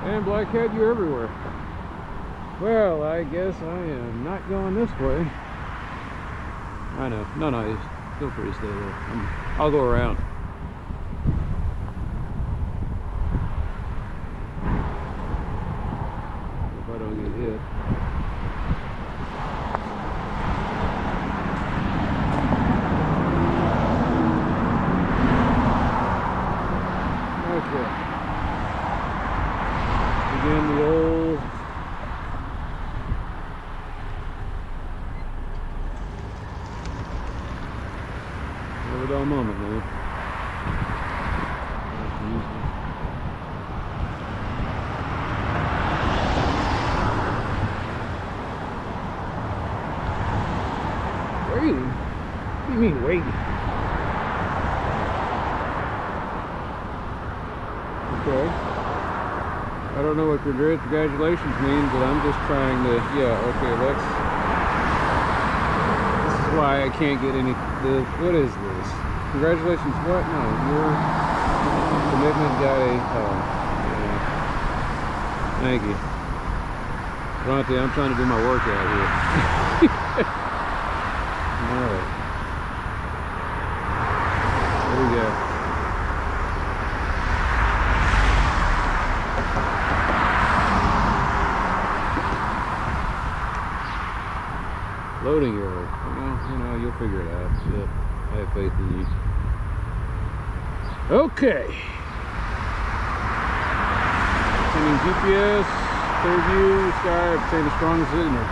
And blackhead, you're everywhere. Well, I guess I am not going this way. I know. No, feel free to stay there. I'll go around. If I don't get hit. Okay. Again, the old dull moment, man. Waiting? What do you mean waiting? Okay. I don't know what congratulations mean, but I'm just trying to, yeah, okay, this is why I can't get any, what is this? Congratulations, what? No, your commitment got a, yeah. Thank you. Bronte, I'm trying to do my workout here. Alright. What do we got? Loading error. Well, you'll figure it out. Yep. I have faith in you. Okay. Sending GPS, clear view, sky, obtain a strong signal.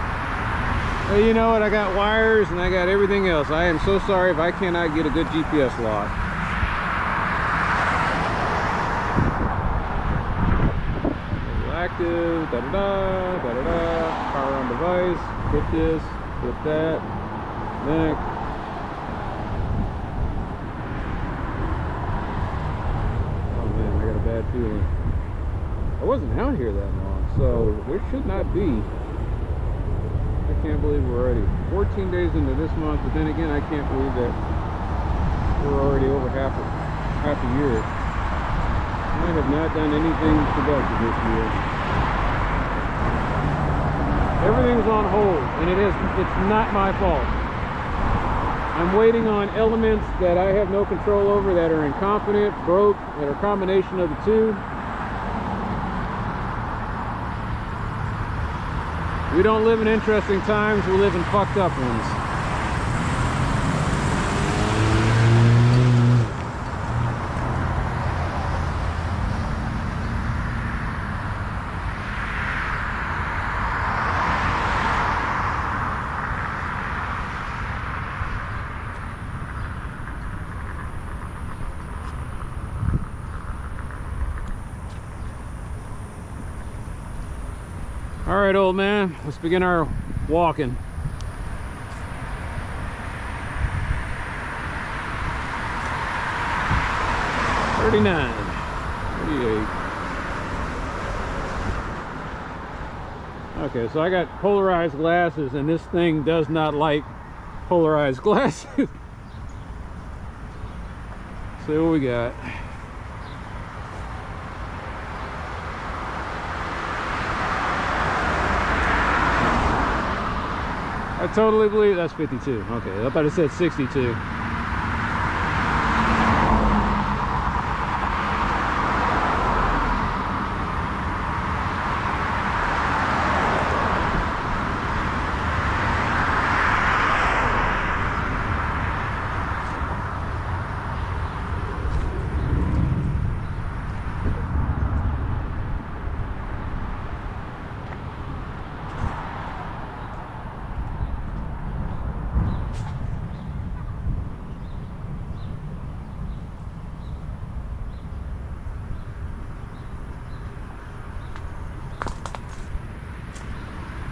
Well, you know what? I got wires and I got everything else. I am so sorry if I cannot get a good GPS lock. Active, da-da-da, da-da-da. Power on device. Hit this. With that, neck. Oh man, I got a bad feeling. I wasn't out here that long, so there should not be. I can't believe we're already 14 days into this month, but then again, I can't believe that we're already over half a year. I have not done anything productive this year. Everything's on hold, and it's not my fault. I'm waiting on elements that I have no control over, that are incompetent, broke, that are a combination of the two. We don't live in interesting times, we live in fucked up ones. All right, old man, let's begin our walking. $39, $38. Okay, so I got polarized glasses, and this thing does not like polarized glasses. See what we got. I totally believe that's 52. Okay, I thought it said 62.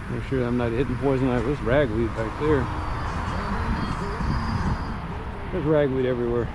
Make sure I'm not hitting poison ivy. There's ragweed back there. There's ragweed everywhere.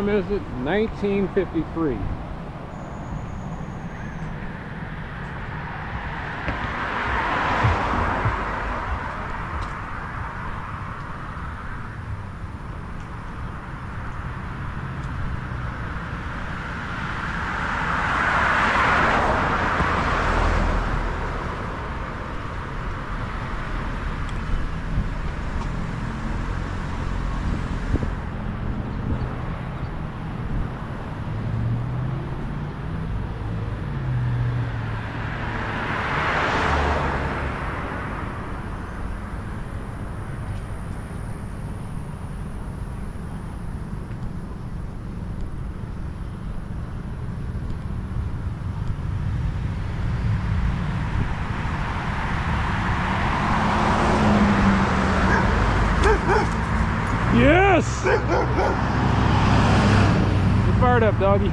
time is it? 19:53. Yes! Get fired up, doggy.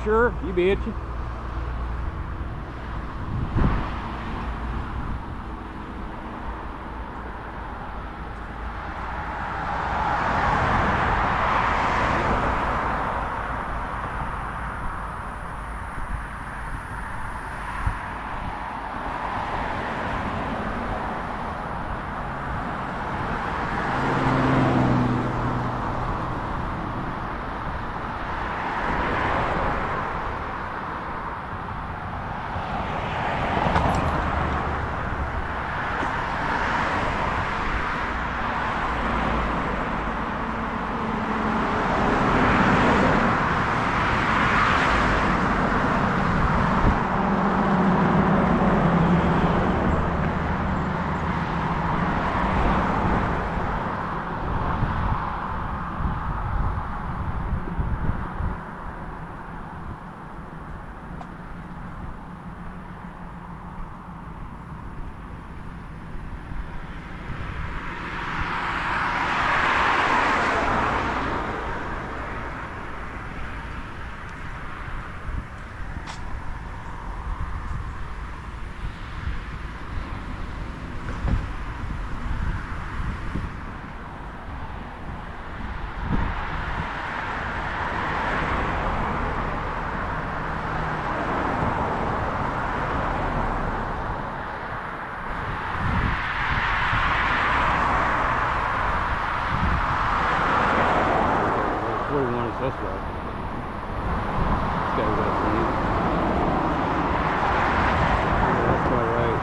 sure? You be itching. That's right. This guy's got some. Yeah, that's about right.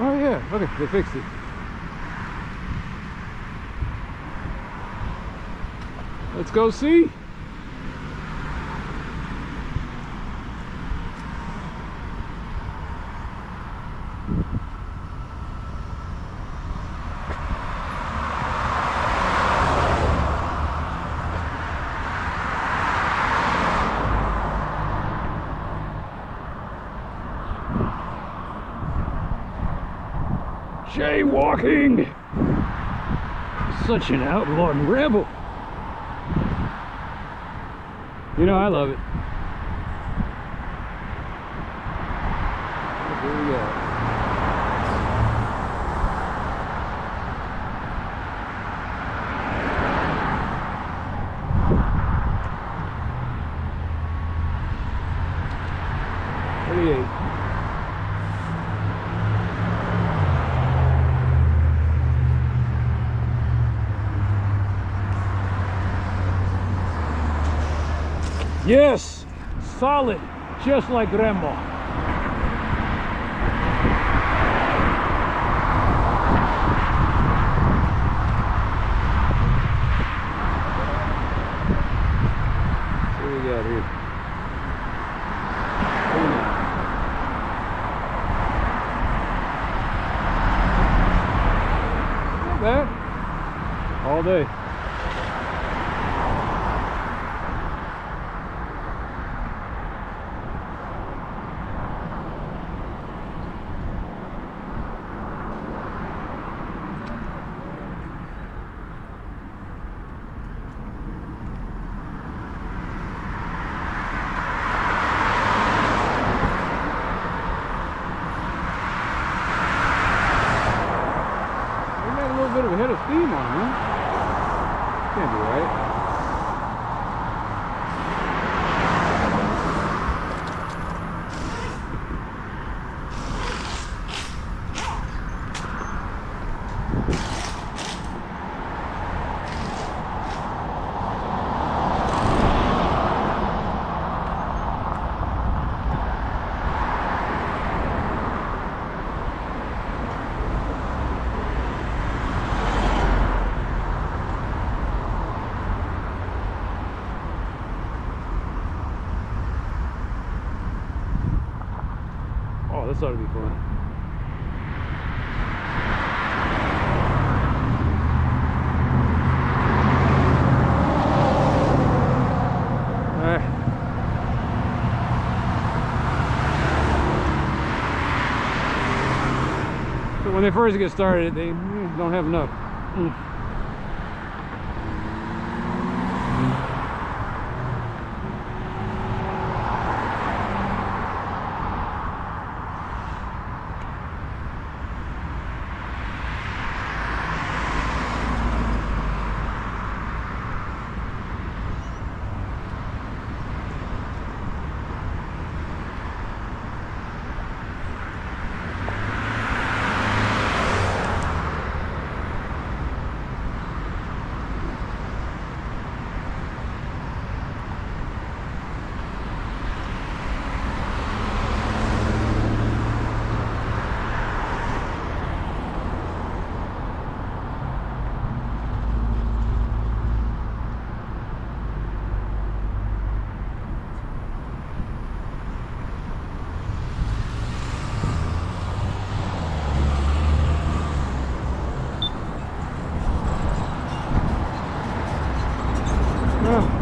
Oh yeah, look at, they fixed it. Let's go see. Jaywalking! Such an outlawed rebel. You know, I love it. Here we go. Yes, solid, just like grandma. What do we got here? Not bad. All day. Bit of a head of steam on, huh? Can't be right. Oh, this ought to be fun. So when they first get started, they don't have enough.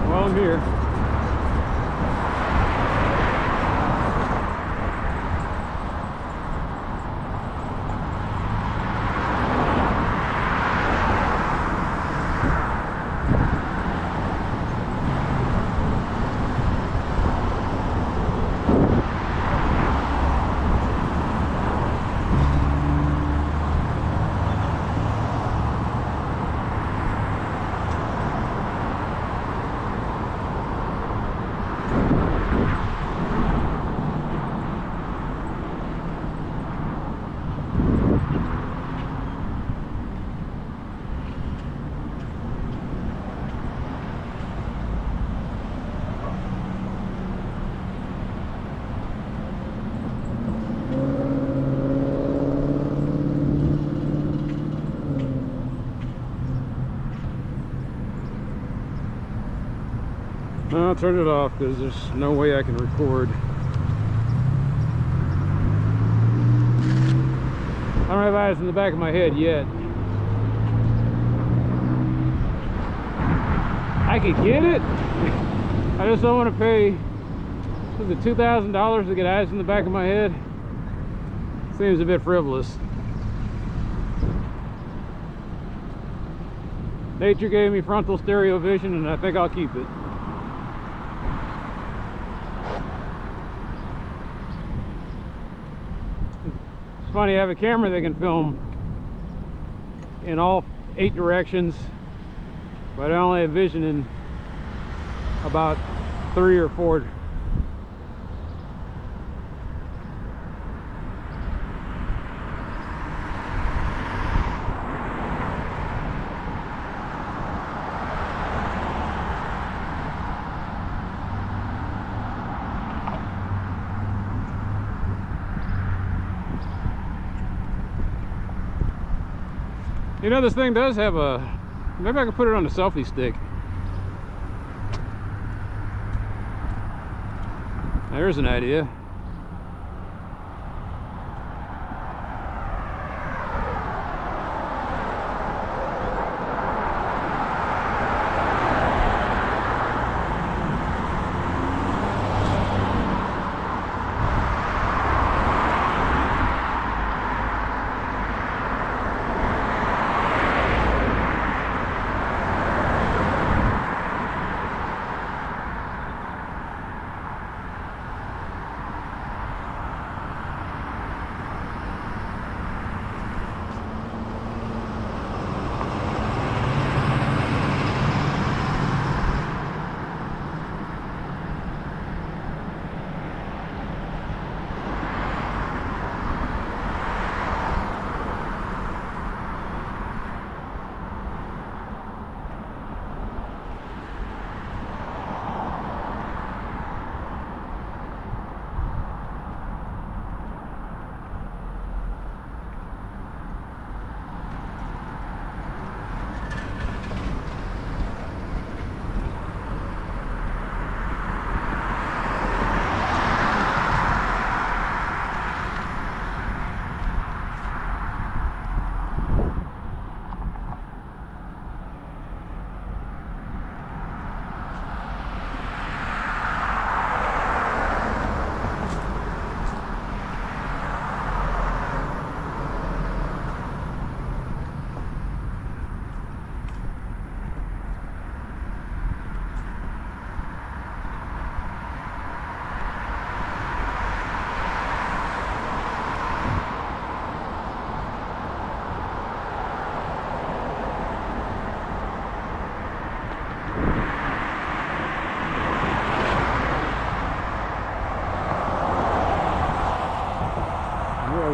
Well, I'm here. I'll turn it off because there's no way I can record. I don't have eyes in the back of my head yet. I could get it. I just don't want to pay the $2,000 to get eyes in the back of my head. Seems a bit frivolous. Nature gave me frontal stereo vision and I think I'll keep it. It's funny, I have a camera that can film in all 8 directions, but I only have vision in about 3 or 4. You know, this thing does have a, maybe I could put it on a selfie stick. There's an idea.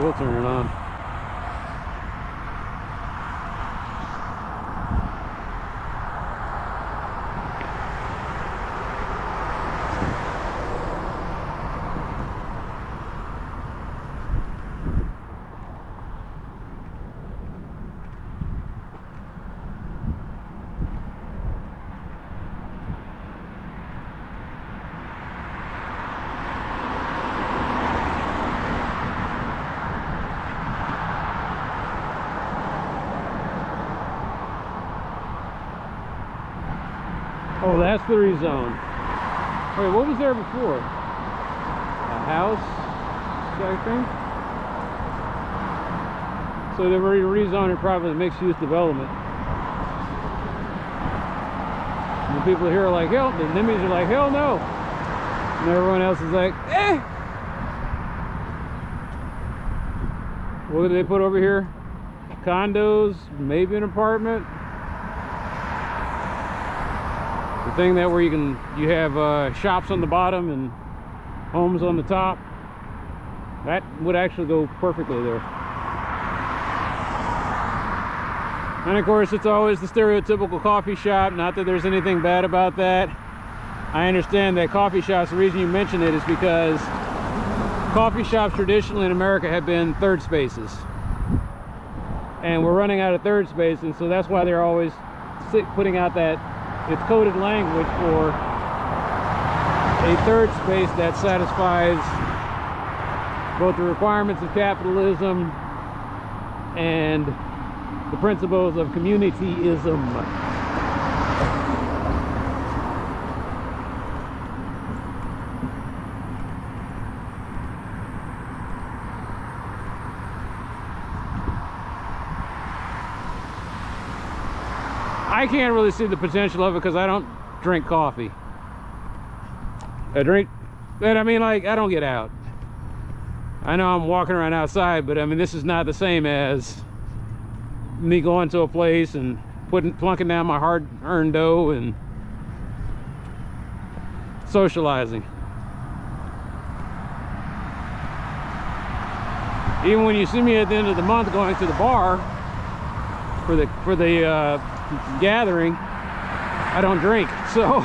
We'll turn it on. Oh, that's the rezone. Wait, what was there before? A house, I think? So they were rezoning probably mixed-use development. And the people here are like, hell, the NIMBYs are like, hell no. And everyone else is like, eh. What did they put over here? Condos, maybe an apartment. The thing that where you have shops on the bottom and homes on the top. That would actually go perfectly there. And of course, it's always the stereotypical coffee shop. Not that there's anything bad about that. I understand that coffee shops, the reason you mention it is because coffee shops traditionally in America have been third spaces. And we're running out of third space, and so that's why they're always putting out that it's coded language for a third space that satisfies both the requirements of capitalism and the principles of communityism. I can't really see the potential of it because I don't drink coffee. I mean, like, I don't get out. I know I'm walking around outside, but I mean, this is not the same as me going to a place and plunking down my hard-earned dough and socializing. Even when you see me at the end of the month going to the bar for the gathering, I don't drink, so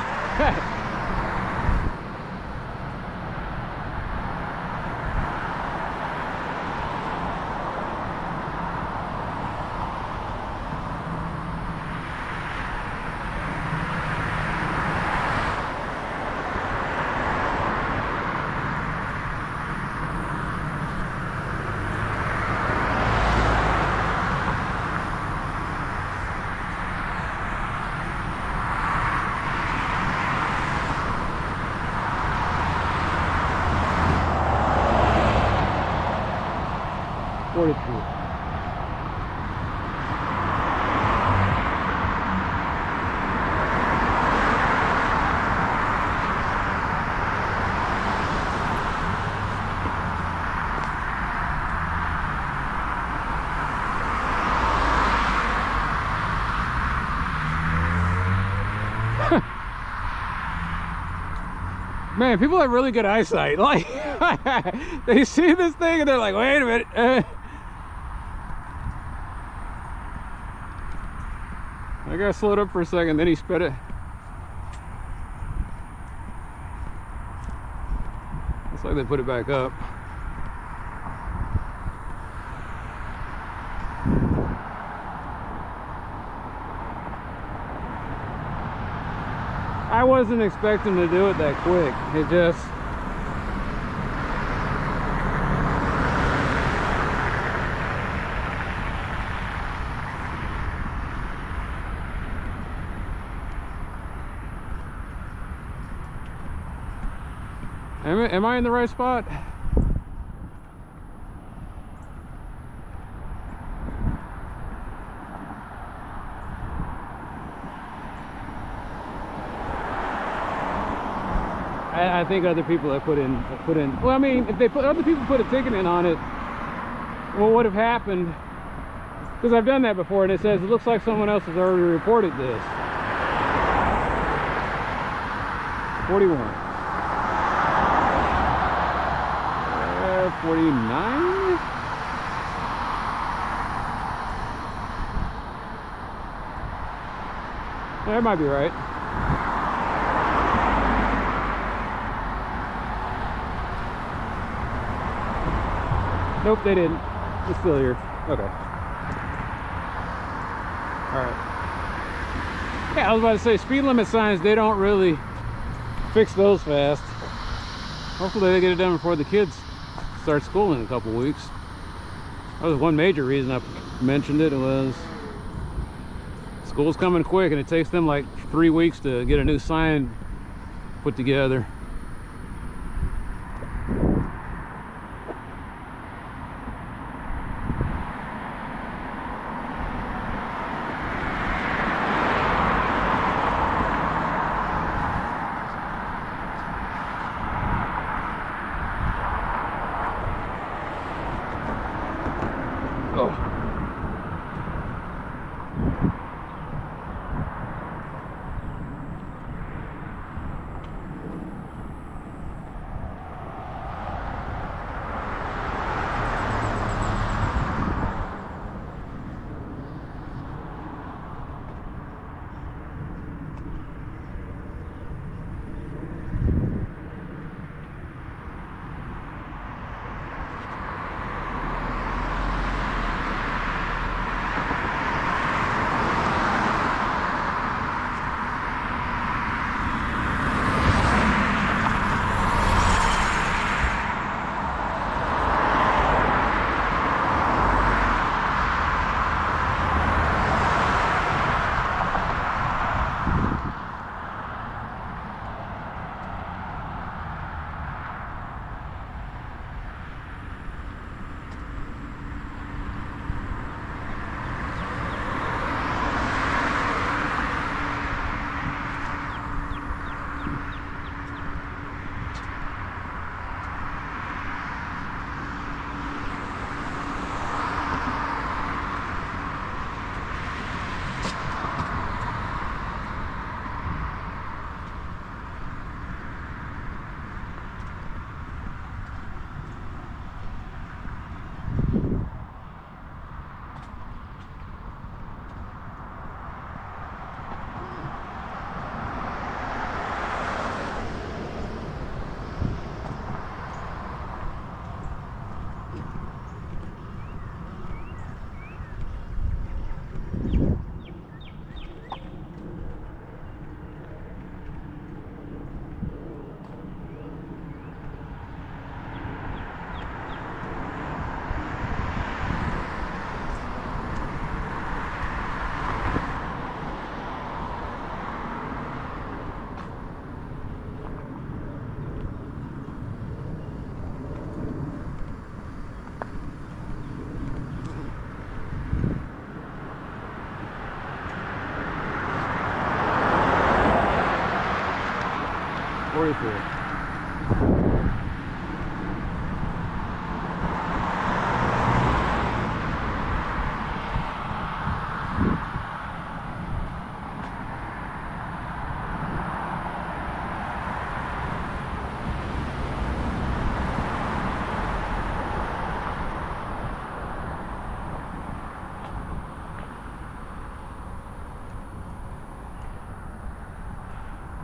Man, people have really good eyesight. Like, they see this thing and they're like, wait a minute. I got slowed up for a second, then he sped it. Looks like they put it back up. I wasn't expecting to do it that quick. It just... Am I in the right spot? I think other people have put in. Well, I mean, if other people put a ticket in on it, what would have happened? Because I've done that before, and it says it looks like someone else has already reported this. 41. 49. That might be right. Nope, they didn't. It's still here. Okay. Alright. Yeah, I was about to say, speed limit signs, they don't really fix those fast. Hopefully they get it done before the kids start school in a couple weeks. That was one major reason I mentioned it. It was school's coming quick and it takes them like 3 weeks to get a new sign put together.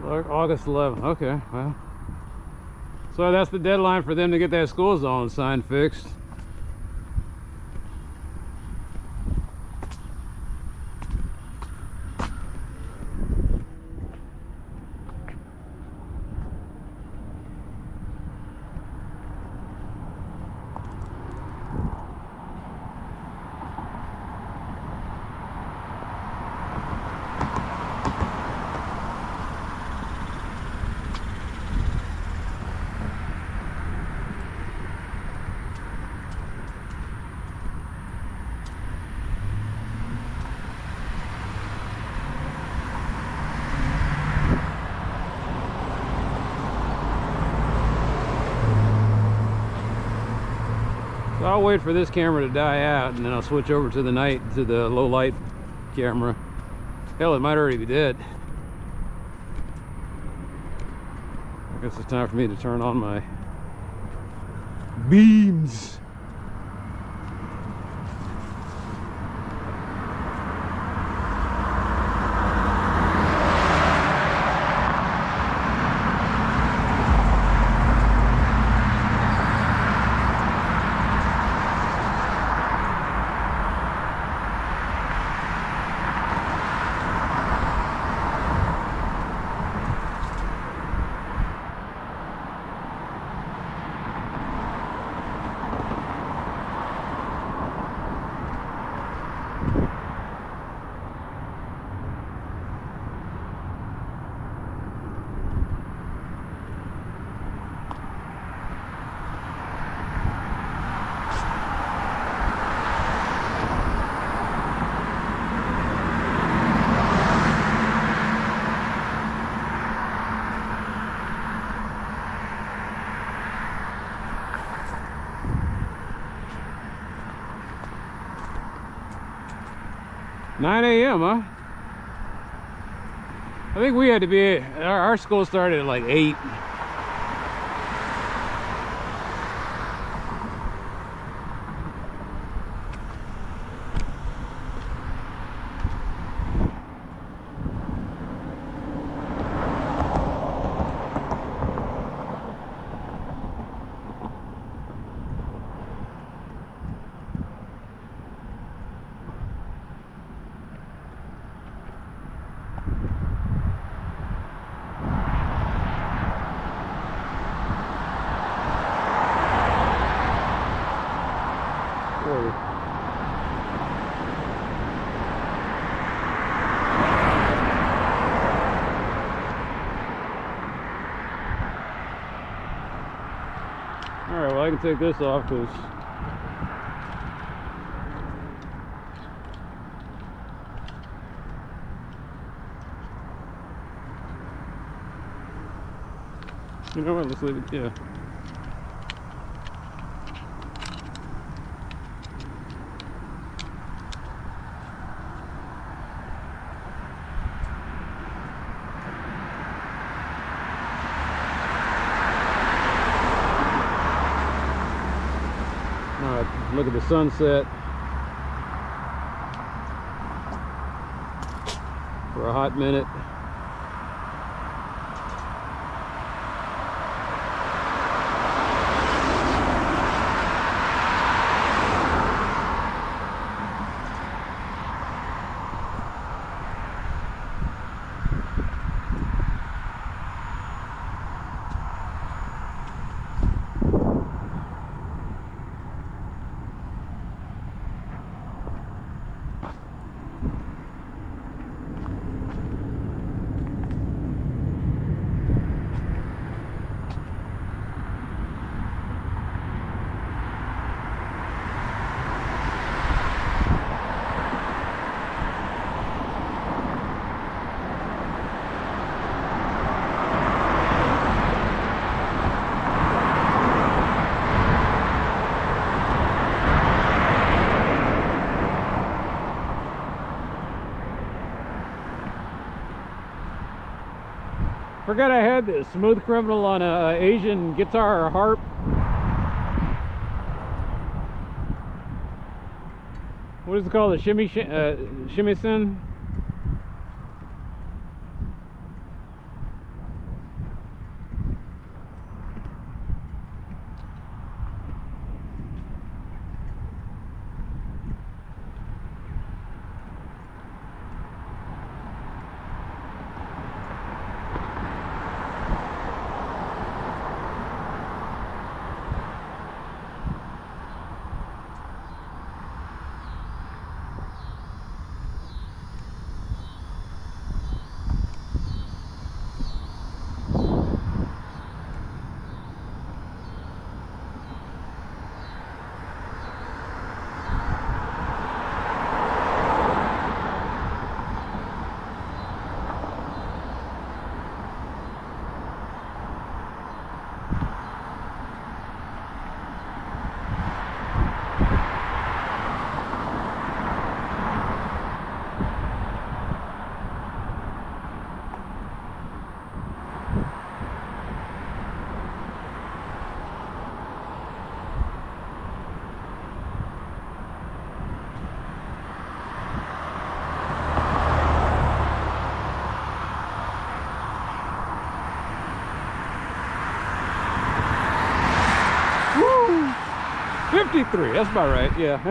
August 11th. Okay, well. So that's the deadline for them to get that school zone sign fixed. So I'll wait for this camera to die out, and then I'll switch over to the low light camera. Hell, it might already be dead. I guess it's time for me to turn on my beams. $9 a.m., huh? I think we had to be, our school started at like 8. Alright, well I can take this off because you know what, let's leave it, yeah. Look at the sunset for a hot minute. Forgot I had this Smooth Criminal on a Asian guitar or harp. What is it called? A shamisen? 53, that's about right, yeah.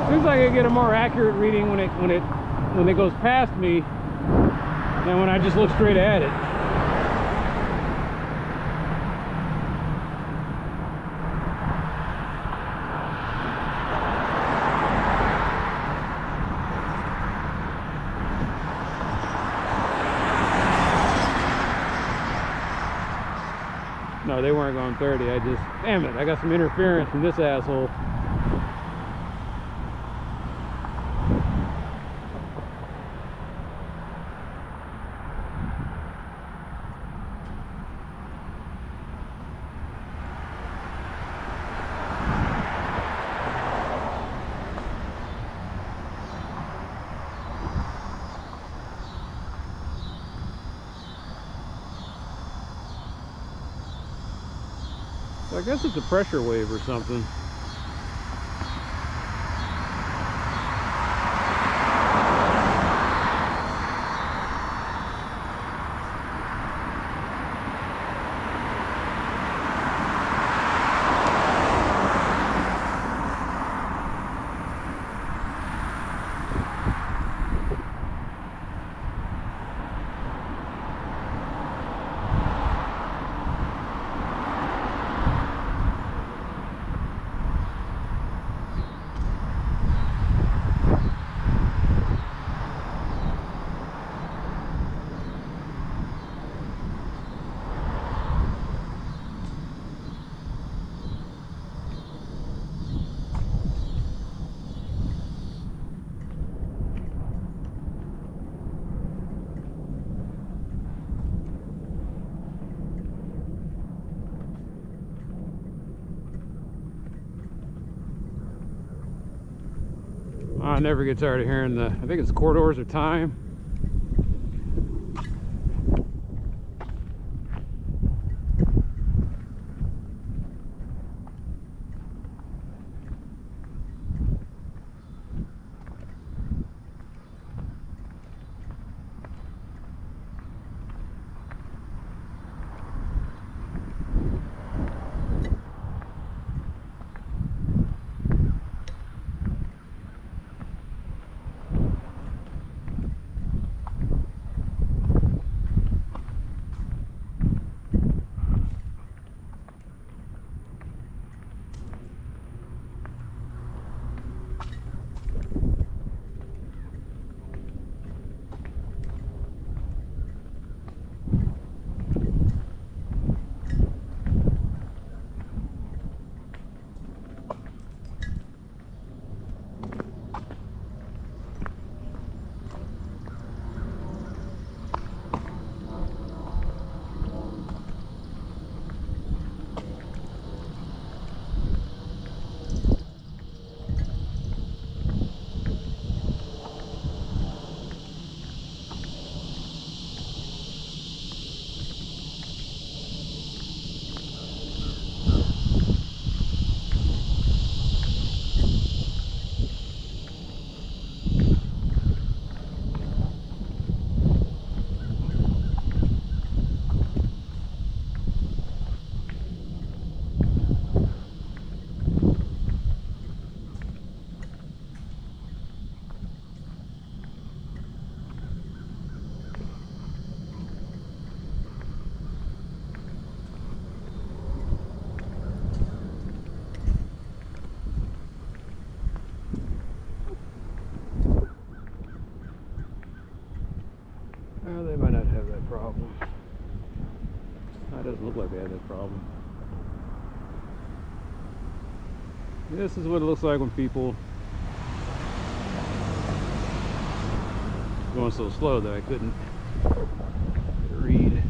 Seems like I get a more accurate reading when it goes past me than when I just look straight at it. No, they weren't going 30. I just, damn it, I got some interference from this asshole. So I guess it's a pressure wave or something. I never get tired of hearing the, I think it's Cortez of Time. They might not have that problem. That doesn't look like they had that problem. This is what it looks like when people going so slow that I couldn't read.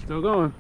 Still going.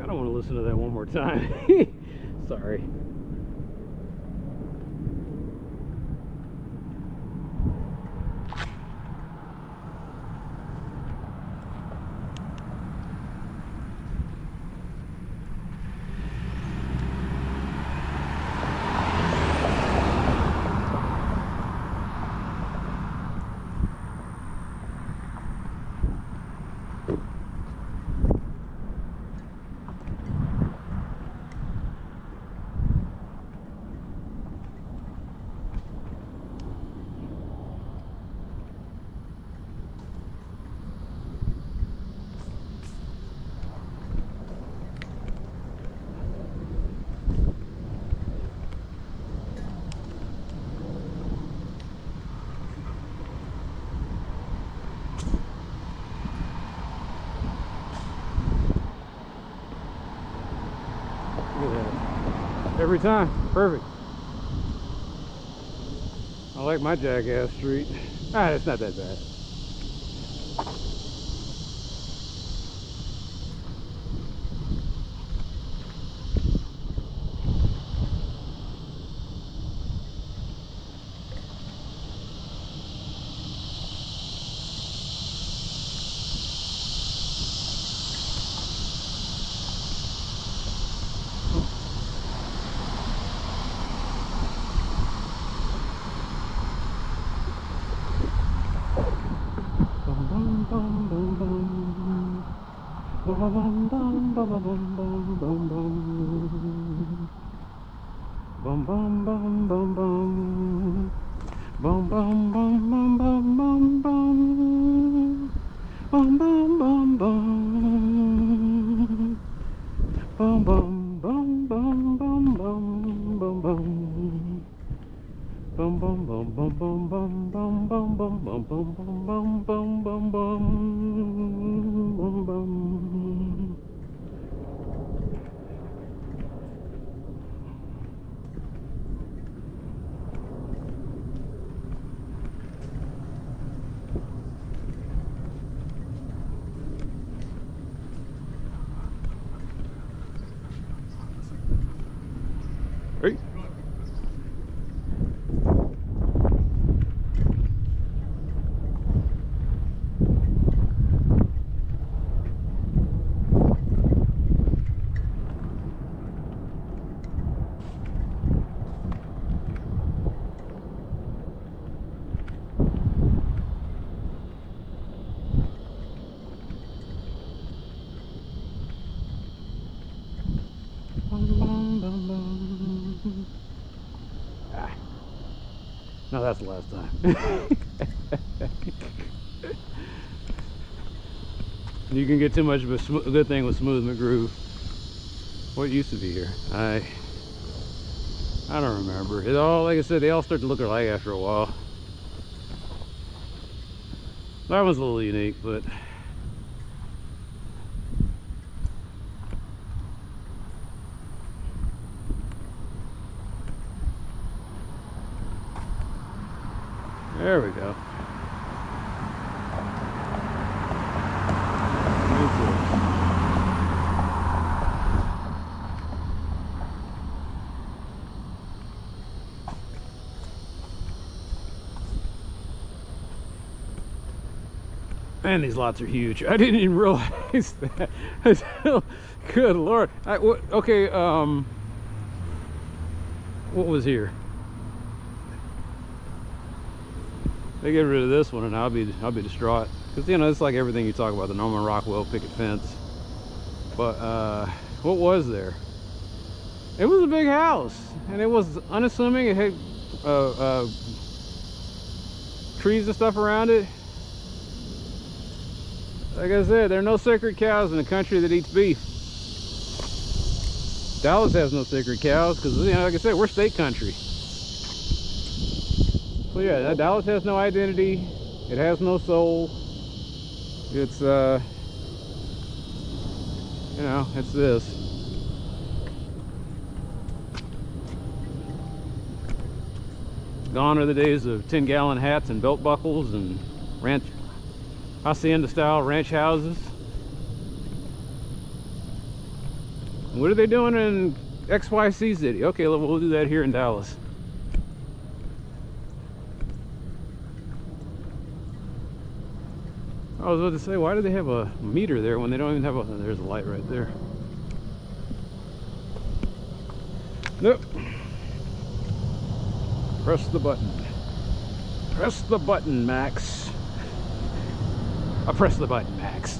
I want to listen to that one more time. Sorry. Look at that. Every time, perfect. I like my jackass street. Ah, it's not that bad. that's the last time. You can get too much of a good thing with Smooth McGrew. What used to be here? I don't remember. It all, like I said, they all start to look alike after a while. That was a little unique, but there we go. Man, these lots are huge. I didn't even realize that. Good Lord. Okay, what was here? They get rid of this one and I'll be distraught. Because, you know, it's like everything you talk about, the Norman Rockwell picket fence. But, what was there? It was a big house. And it was unassuming. It had trees and stuff around it. Like I said, there are no sacred cows in a country that eats beef. Dallas has no sacred cows because, you know, like I said, we're state country. So yeah, Dallas has no identity. It has no soul. It's, you know, it's this. Gone are the days of 10-gallon hats and belt buckles and ranch hacienda style ranch houses. What are they doing in XYZ city? Okay, we'll do that here in Dallas. I was about to say, why do they have a meter there when they don't even have a... There's a light right there. Nope. Press the button. Press the button, Max. I press the button, Max.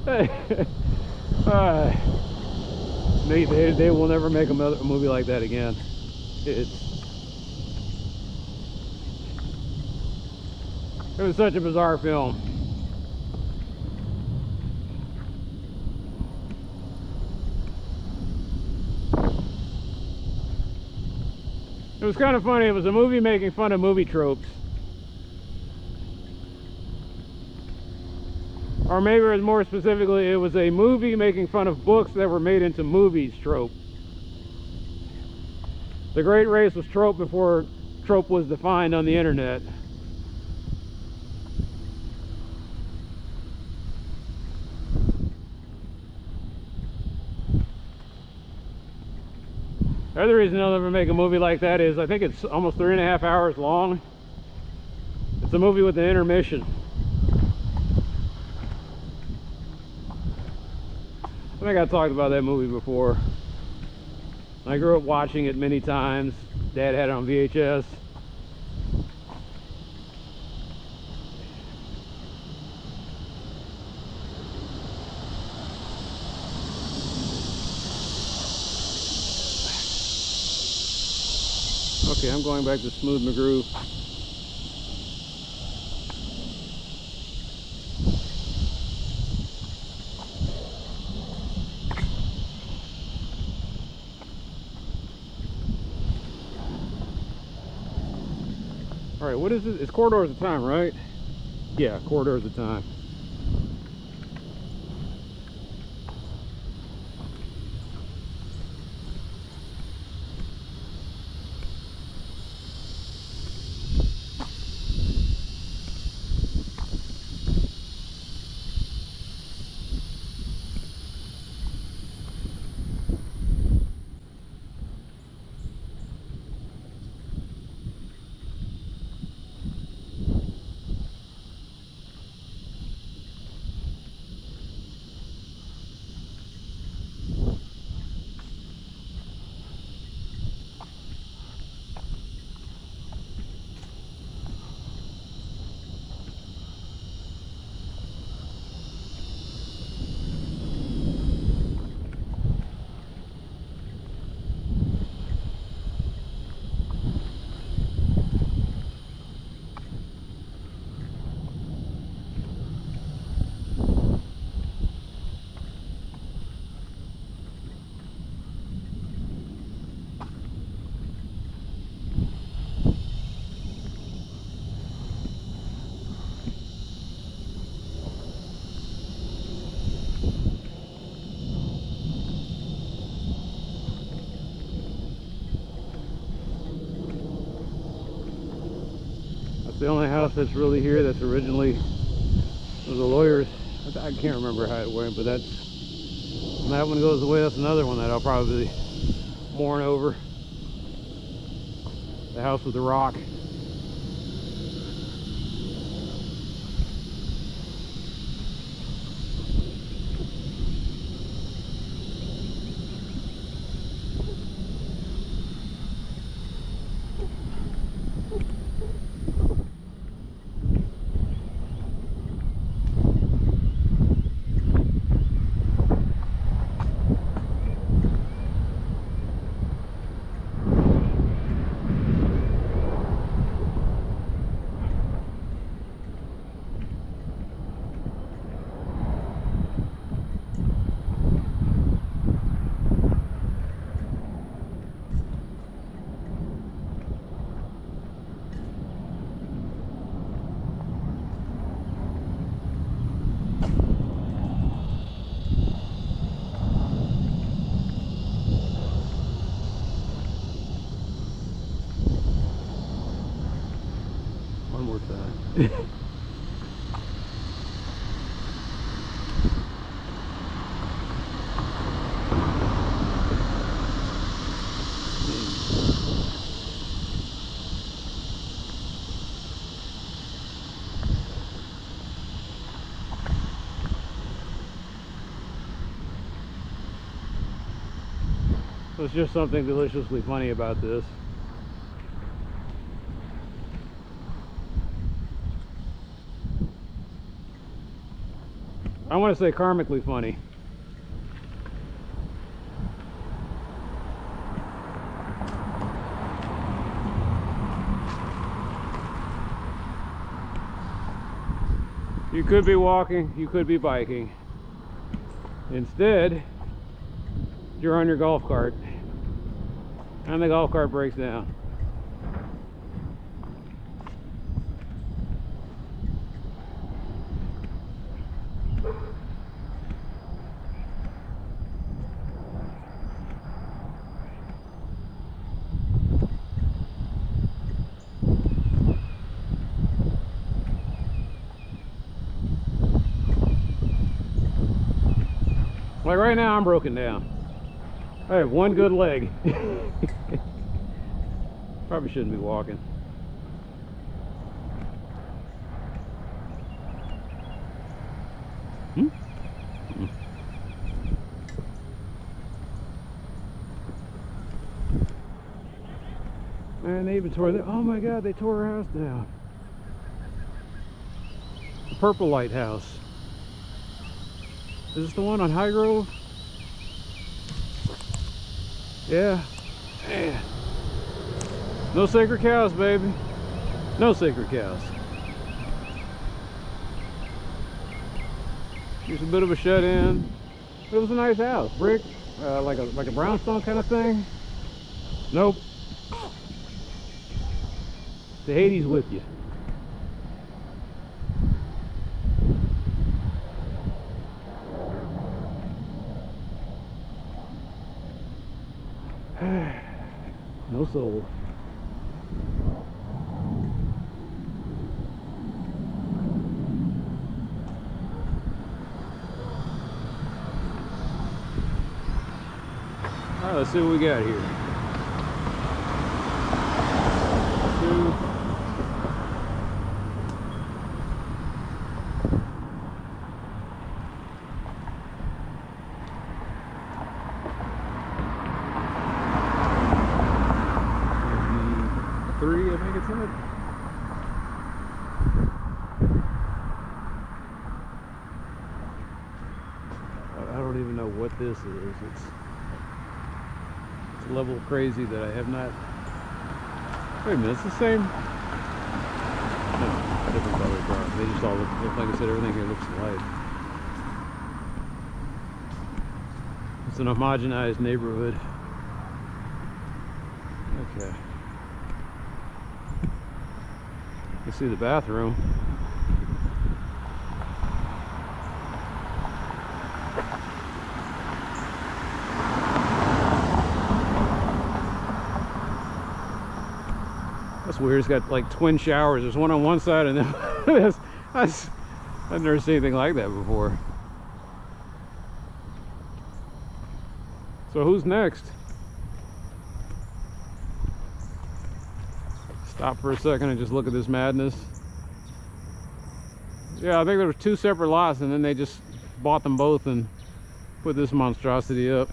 They will never make a movie like that again. It was such a bizarre film. It was kind of funny. It was a movie making fun of movie tropes. Or maybe more specifically, it was a movie making fun of books that were made into movies trope. The Great Race was trope before trope was defined on the internet. The other reason they'll never make a movie like that is I think it's almost 3.5 hours long. It's a movie with an intermission. I think I talked about that movie before. I grew up watching it many times. Dad had it on VHS. Okay, I'm going back to Smooth McGrew. All right, what is it? It's corridors of time, right? Yeah, corridors of time. It's the only house that's really here that's originally was the lawyers. I can't remember how it went, but that's, when that one goes away, that's another one that I'll probably mourn over. The house with the rock. One more time. There's just something deliciously funny about this. I want to say karmically funny. You could be walking, you could be biking. Instead, you're on your golf cart, and the golf cart breaks down. Like right now, I'm broken down. I have one good leg. Probably shouldn't be walking. Man, they even tore oh my God, they tore her house down. The Purple Light house. Is this the one on High Grove? Yeah. Man. No sacred cows, baby. No sacred cows. It's a bit of a shut-in. It was a nice house. Brick, like a brownstone kind of thing. Nope. The Hades with you. No soul. All right, let's see what we got here. 2. I think it's in it. I don't even know what this is. It's a level of crazy that I have not. Wait a minute, it's the same. No, different color car. They just all look like I said, everything here looks alike. It's an homogenized neighborhood. Okay. You see the bathroom. That's It's weird. It's got like twin showers. There's one on one side and then I've never seen anything like that before. So who's next? Stop for a second and just look at this madness. Yeah, I think there were 2 separate lots and then they just bought them both and put this monstrosity up.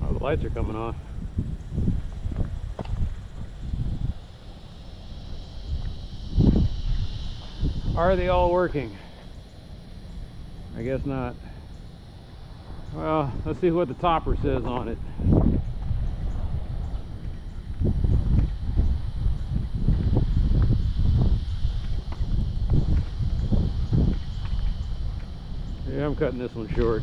Oh, the lights are coming on. Are they all working? I guess not. Well, let's see what the topper says on it. Yeah, I'm cutting this one short.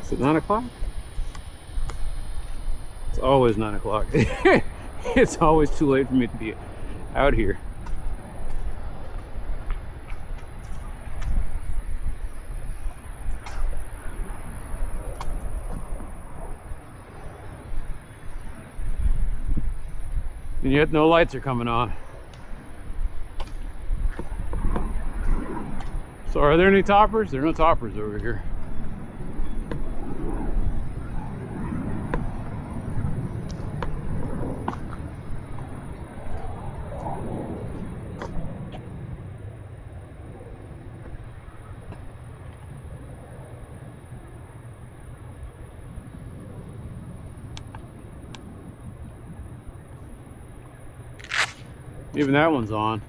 Is it 9 o'clock? It's always 9 o'clock. It's always too late for me to be out here. And yet no lights are coming on. So are there any toppers? There are no toppers over here. Even that one's on.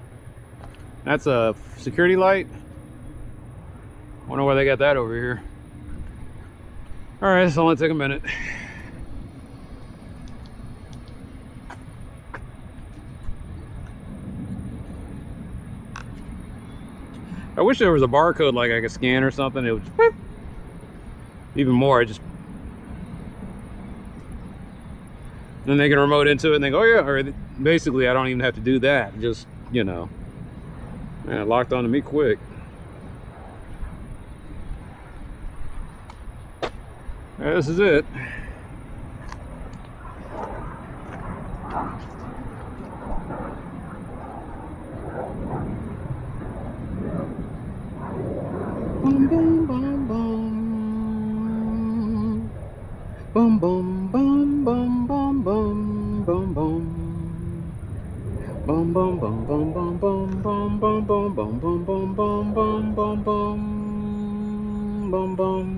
That's a security light. Wonder why they got that over here. All right, this will only take a minute. I wish there was a barcode like I could scan or something. It would just whoop. Even more. I just then they can remote into it and they go, oh yeah, or basically I don't even have to do that. Just, you know, man, it locked onto me quick. Yeah, this is it. Boom, boom, boom, boom. Boom, boom, boom, boom, boom, boom, boom, boom. Boom, boom, boom, boom, boom, boom, boom, boom, boom, boom, boom, boom, boom, boom, boom, boom, boom, boom.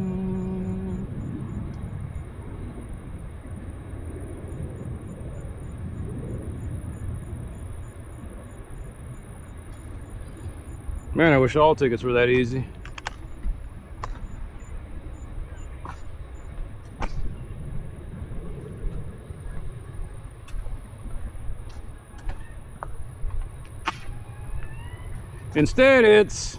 Man, I wish all tickets were that easy. Instead, it's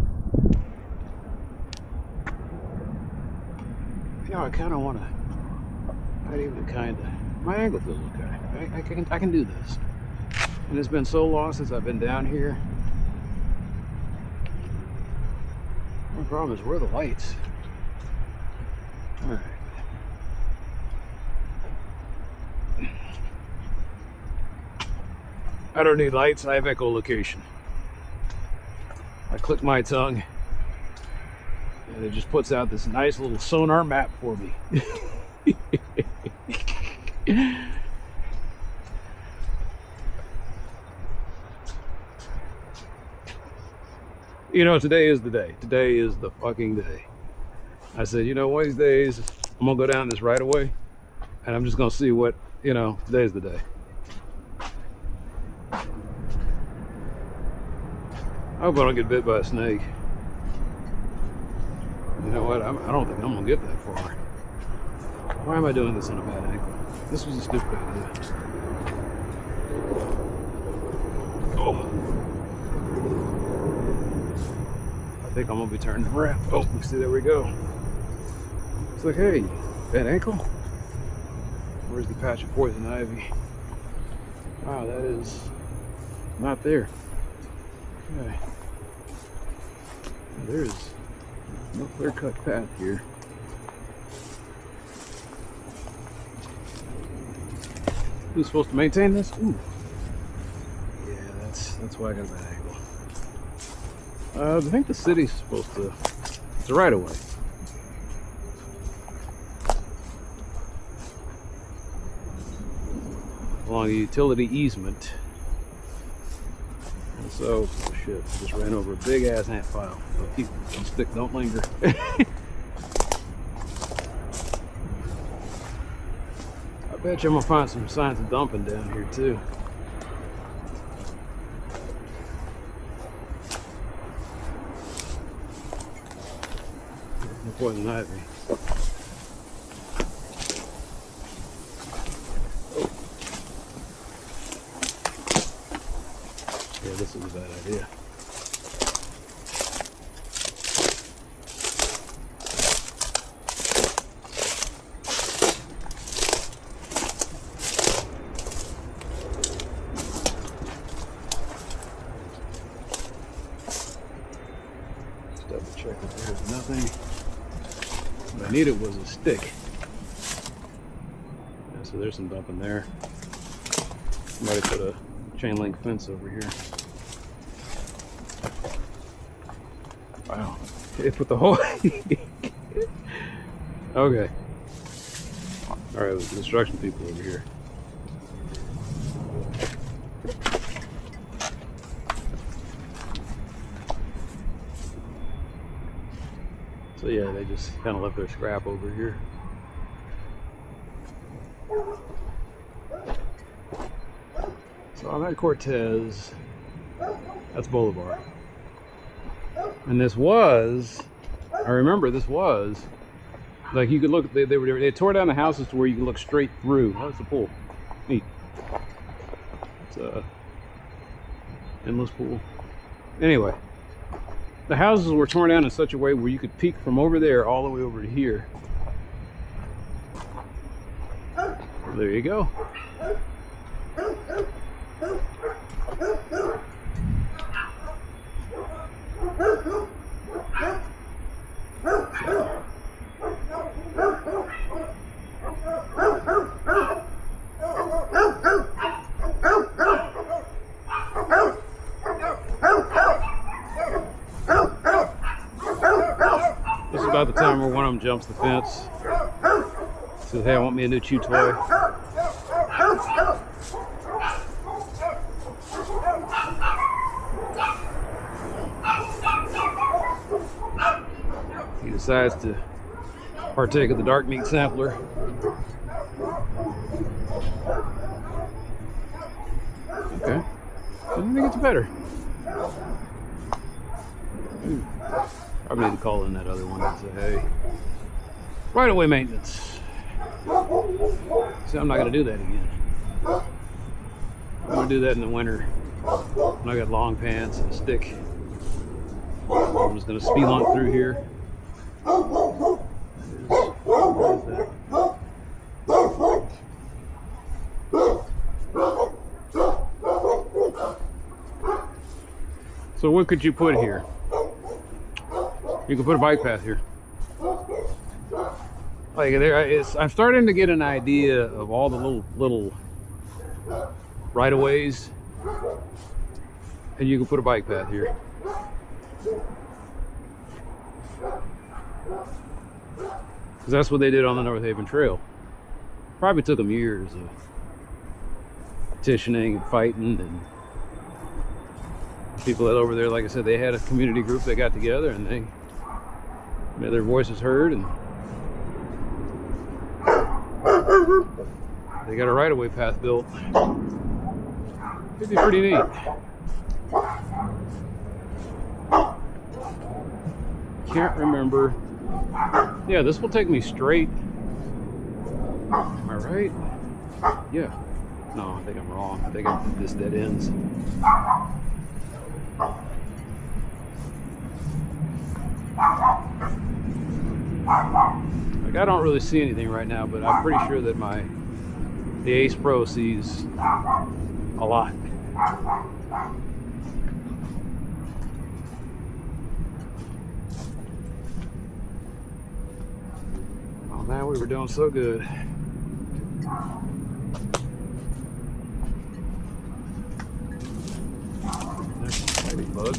You know, I kind of want to, not even kind of, my angle feels okay. I can do this. And it's been so long since I've been down here. The problem is, where are the lights? All right. I don't need lights, I have echolocation. I click my tongue and it just puts out this nice little sonar map for me. You know, today is the day. Today is the fucking day. I said, you know, one of these days, I'm gonna go down this right away and I'm just gonna see what, you know, today's the day. I hope I don't get bit by a snake. You know what? I don't think I'm gonna get that far. Why am I doing this on a bad angle? This was a stupid idea. Oh. I think I'm gonna be turning around. Oh, you see, there we go. It's like, hey, bad ankle? Where's the patch of poison ivy? Wow, that is not there. Okay. There's no clear-cut path here. Who's supposed to maintain this? Ooh. Yeah, that's why I got a bad angle. I think the city's supposed to. It's a right-of-way. Along a utility easement. And so, oh shit, I just ran over a big ass ant pile. So don't linger. I bet you I'm gonna find some signs of dumping down here too. No poison ivy. Yeah, this is a bad idea. Just double check if there's nothing. What I needed was a stick. Yeah, so there's some dumping there. Somebody put a chain link fence over here. Wow, it put the whole. Okay. All right, the construction people over here. So yeah, they just kind of left their scrap over here. So I'm at Cortez. That's Bolivar. And this was, I remember this was, like you could look, they tore down the houses to where you could look straight through. Oh, that's a pool. Neat. It's a endless pool. Anyway, the houses were torn down in such a way where you could peek from over there all the way over to here. Well, there you go. This is about the time where one of them jumps the fence. Says, hey, I want me a new chew toy. He decides to partake of the dark meat sampler. Okay. I think it gets better. Probably need to call in that other one and say, hey, right away maintenance. See, I'm not going to do that again. I'm going to do that in the winter when I got long pants and a stick. I'm just going to spelunk through here. What is that? So what could you put here? You could put a bike path here. Like I'm starting to get an idea of all the little right-of-ways, and you can put a bike path here. Because that's what they did on the North Haven Trail. Probably took them years of petitioning and fighting, and people that over there, like I said, they had a community group that got together and they made their voices heard, and they got a right-of-way path built. It'd be pretty neat. Can't remember. Yeah, this will take me straight. Am I right? Yeah. No, I think I'm wrong. I think this dead ends. Like, I don't really see anything right now, but I'm pretty sure that the Ace Pro sees a lot. Oh man, we were doing so good. There's a tiny bug.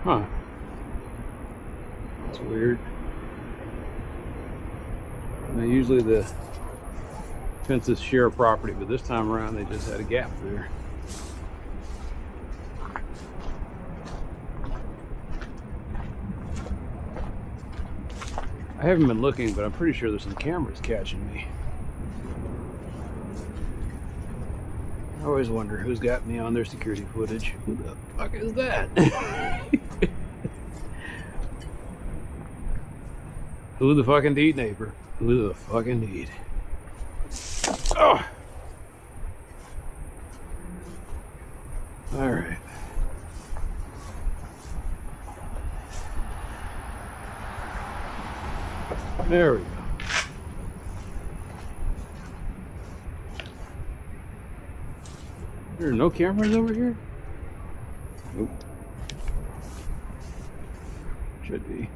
Huh. That's weird. Now, usually the fences share property, but this time around they just had a gap there. I haven't been looking, but I'm pretty sure there's some cameras catching me. I always wonder who's got me on their security footage. Who the fuck is that? Who the fuck indeed, neighbor? Who the fuck indeed? Oh! Alright. There we go. There are no cameras over here? Nope. Should be.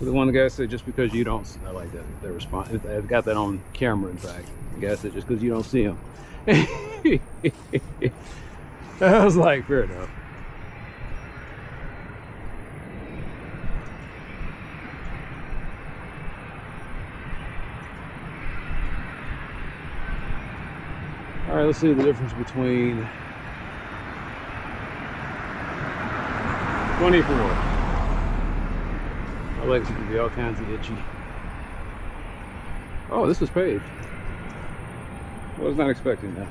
The one guy said, just because you don't, I like that. They respond. I've got that on camera, in fact. The guy said, just because you don't see him. I was like, fair enough. All right, let's see the difference between 24. My legs can be all kinds of itchy. Oh, this is paved. I was not expecting that.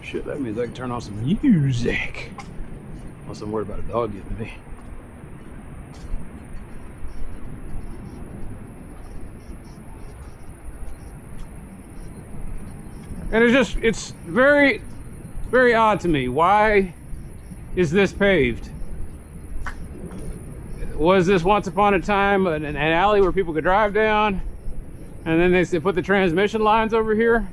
Shit, that means I can turn on some music. Unless I'm worried about a dog getting me. And it's very, very odd to me. Why is this paved? Was this once upon a time an alley where people could drive down? And then they put the transmission lines over here?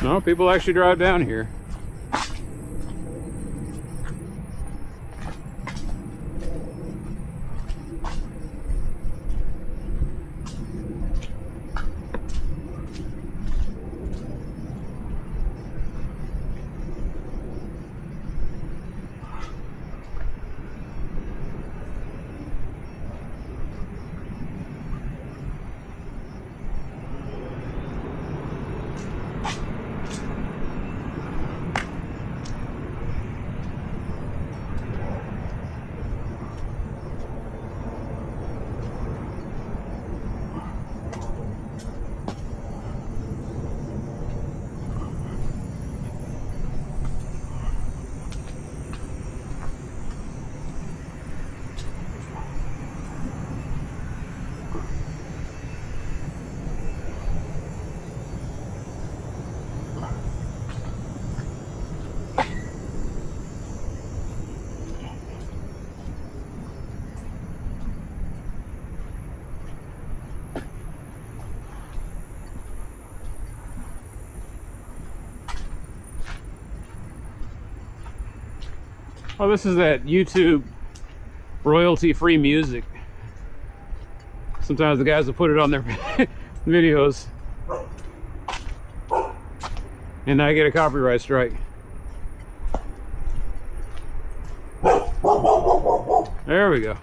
No, people actually drive down here. Oh, this is that YouTube royalty-free music. Sometimes the guys will put it on their videos and I get a copyright strike. There we go.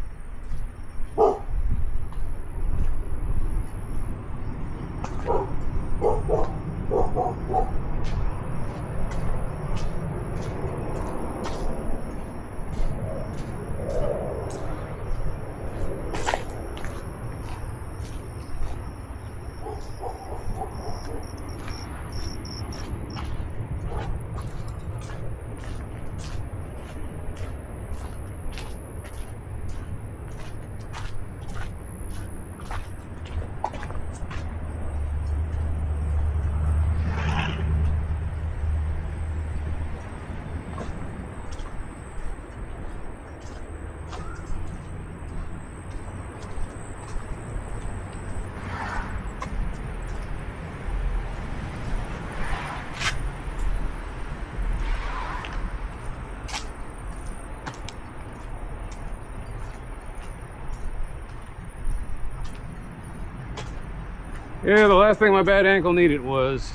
Yeah, the last thing my bad ankle needed was,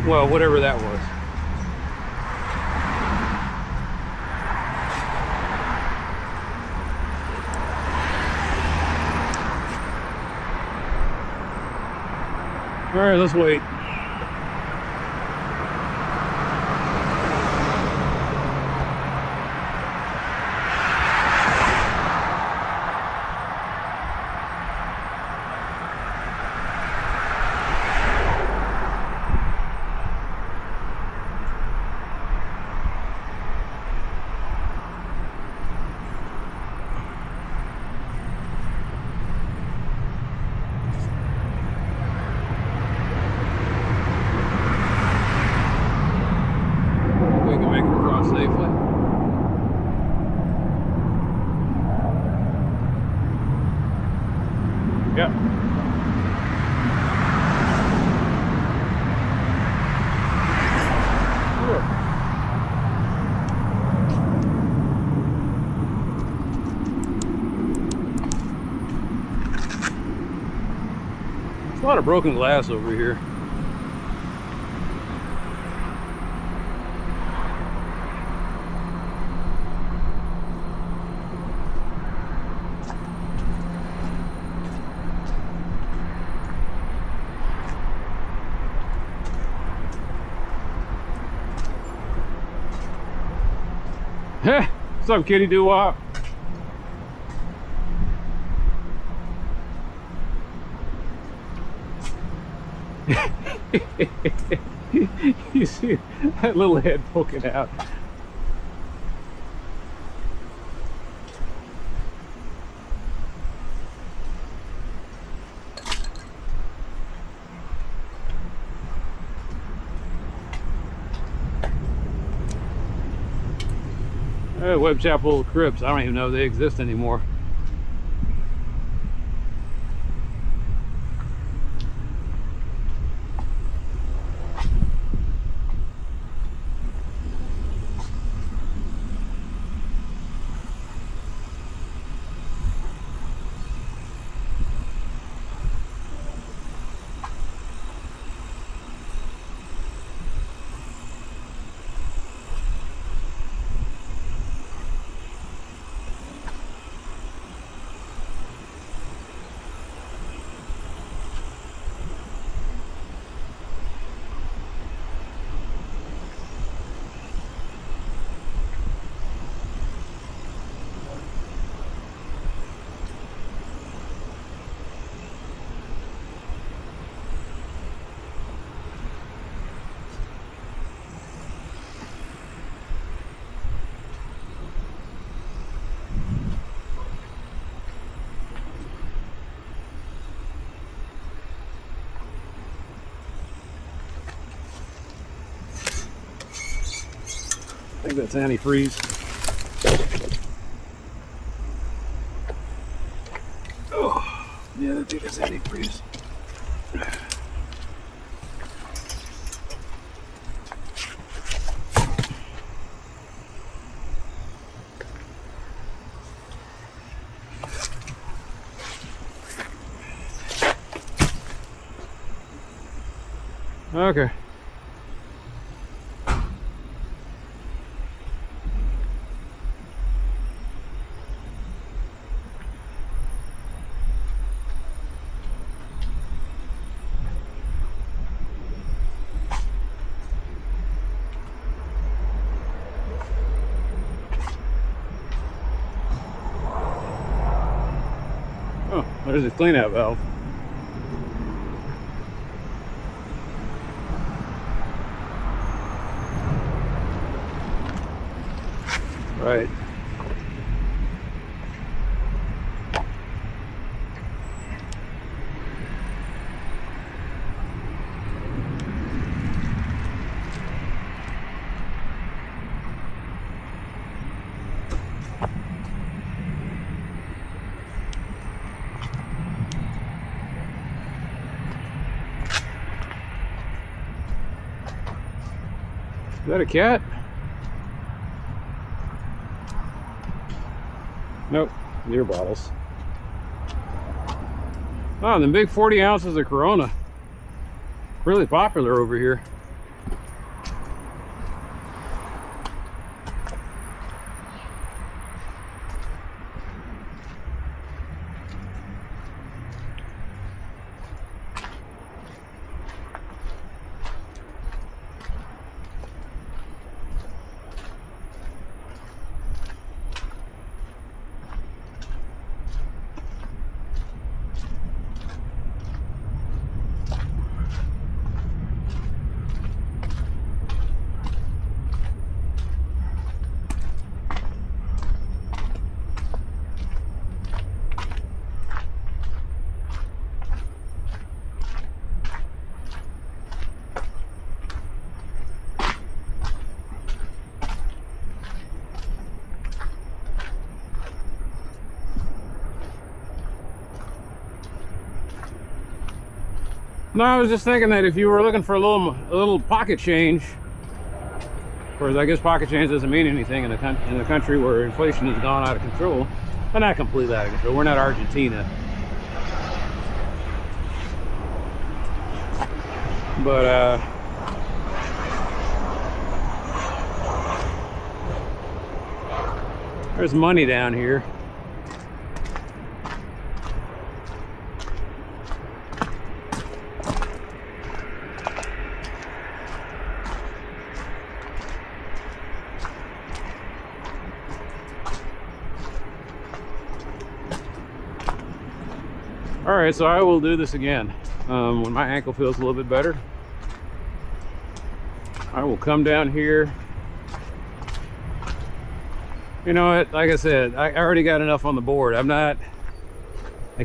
well, whatever that was. All right, let's wait. Yep. There's a lot of broken glass over here. Hey, what's up, kitty doo-wop? You see that little head poking out. Webb Chapel Crypts, I don't even know if they exist anymore. I think that's antifreeze. Oh, yeah, I think that's antifreeze. Okay. Oh, there's a cleanout valve. Right. Is that a cat? Nope, beer bottles. Oh, the big 40 ounces of Corona. Really popular over here. No, I was just thinking that if you were looking for a little pocket change, whereas I guess pocket change doesn't mean anything in a country where inflation has gone out of control. Well, not completely out of control. We're not Argentina, but there's money down here. All right, so I will do this again when my ankle feels a little bit better. I will come down here. You know what, like I said, I already got enough on the board. I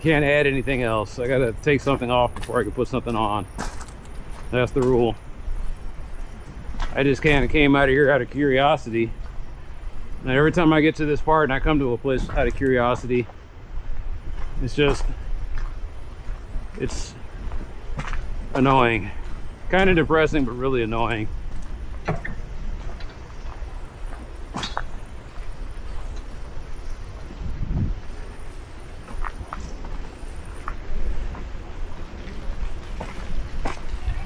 can't add anything else. I gotta take something off before I can put something on. That's the rule. I just kind of came out of here out of curiosity. And every time I get to this part and I come to a place out of curiosity, it's annoying. Kind of depressing, but really annoying.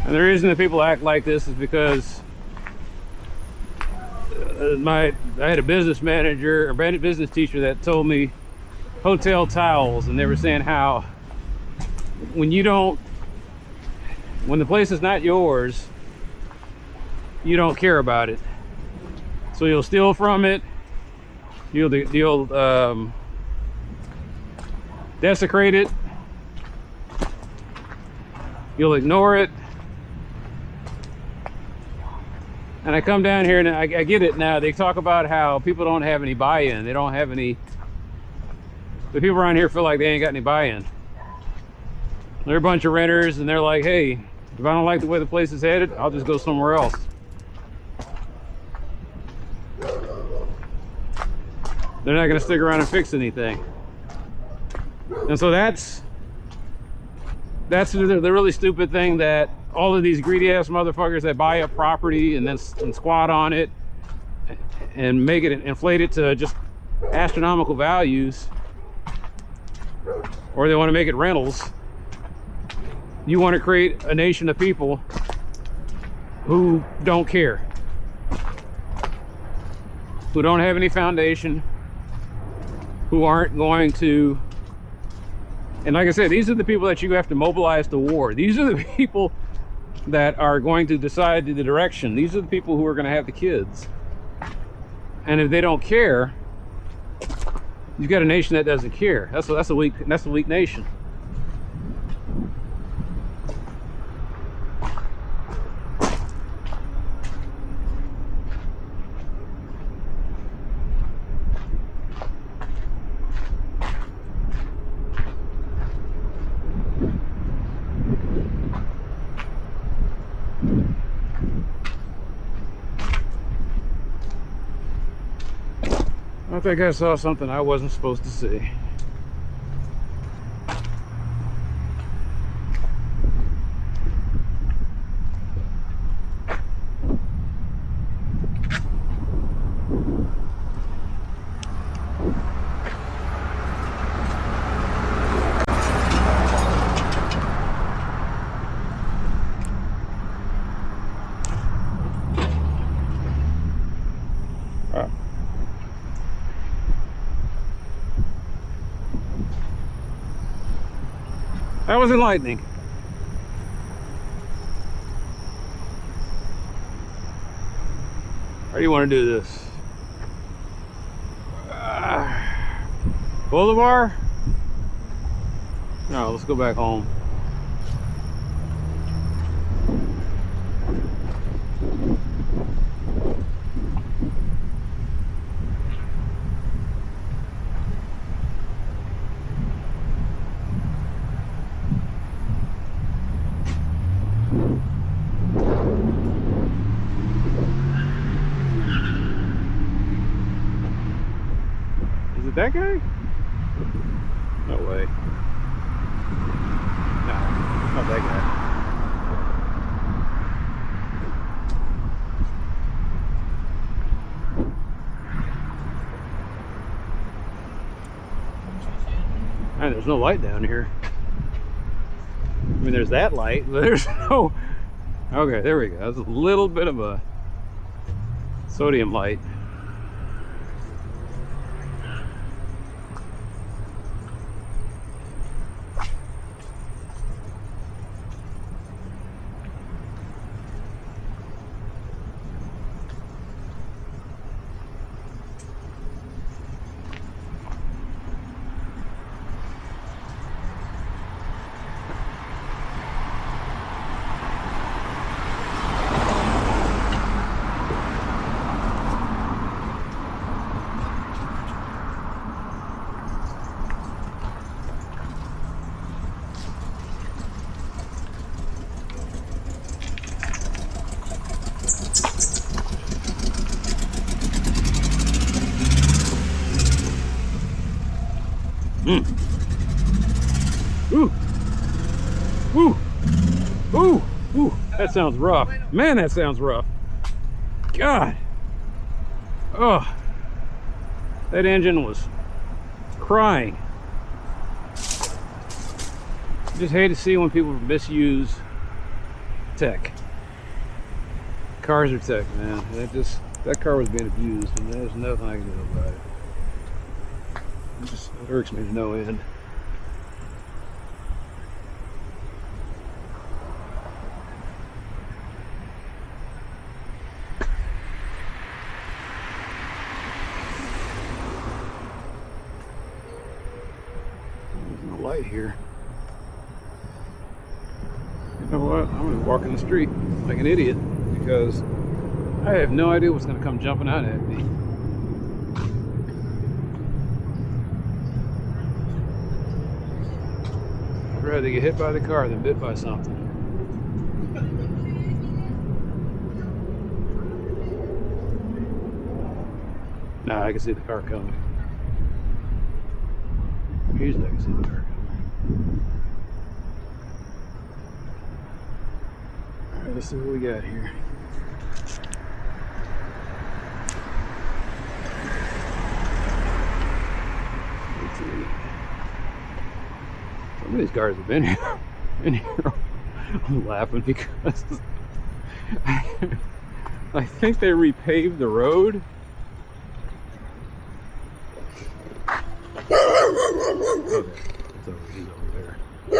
And the reason that people act like this is because I had a business manager or business teacher that told me hotel towels, and they were saying how when the place is not yours, you don't care about it. So you'll steal from it, you'll desecrate it, you'll ignore it. And I come down here and I get it now. They talk about how people don't have any buy-in. They don't have any, the people around here feel like they ain't got any buy-in. They're a bunch of renters and they're like, hey, if I don't like the way the place is headed, I'll just go somewhere else. They're not gonna stick around and fix anything. And so that's the really stupid thing, that all of these greedy ass motherfuckers that buy up property and then squat on it and make it, inflate it to just astronomical values, or they want to make it rentals. You want to create a nation of people who don't care, who don't have any foundation, who aren't going to. And like I said, these are the people that you have to mobilize to war. These are the people that are going to decide the direction. These are the people who are going to have the kids. And if they don't care, you've got a nation that doesn't care. That's a weak nation. I think I saw something I wasn't supposed to see. That was enlightening. How do you want to do this? Bolivar? No, let's go back home. That guy? No way. No, not that guy. Man, there's no light down here. I mean, there's that light, but there's no... Okay, there we go. That's a little bit of a sodium light. Ooh. Ooh. Ooh. Ooh. That sounds rough. Man, that sounds rough. God. Oh. That engine was crying. Just hate to see when people misuse tech. Cars are tech, man. That car was being abused, and there's nothing I can do about it. It just irks me to no end. There's no light here. You know what? I'm gonna walk in the street like an idiot because I have no idea what's gonna come jumping out at me. I'd rather get hit by the car than bit by something. Nah, I can see the car coming. Usually I can see the car coming. Alright, let's see what we got here. Let's see. Some of these cars have been here. I'm laughing because I think they repaved the road. Okay, it's over. He's over there. I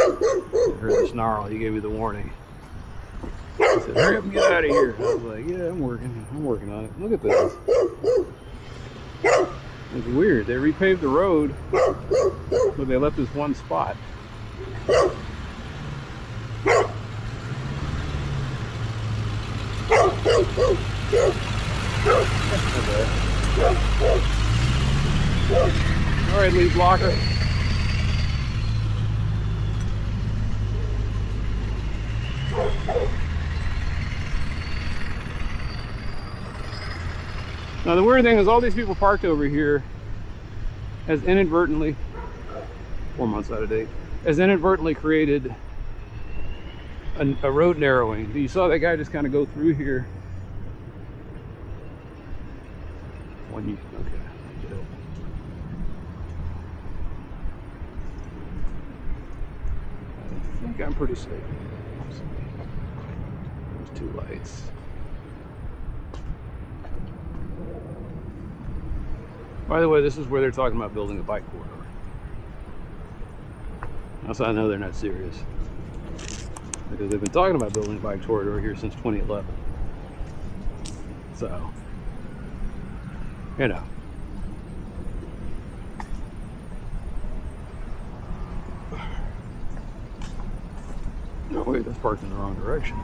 heard the snarl. He gave me the warning. He said, "Hurry up and get out of here." I was like, "Yeah, I'm working on it." Look at this. It's weird. They repaved the road, but they left this one spot. Okay. All right, lead blocker. Now the weird thing is all these people parked over here has inadvertently, 4 months out of date, has inadvertently created a road narrowing. You saw that guy just kind of go through here. Okay. I think I'm pretty safe. There's two lights. By the way, this is where they're talking about building a bike corridor. Also, I know they're not serious, because they've been talking about building a bike corridor here since 2011. So, you know. Oh wait, that's parked in the wrong direction.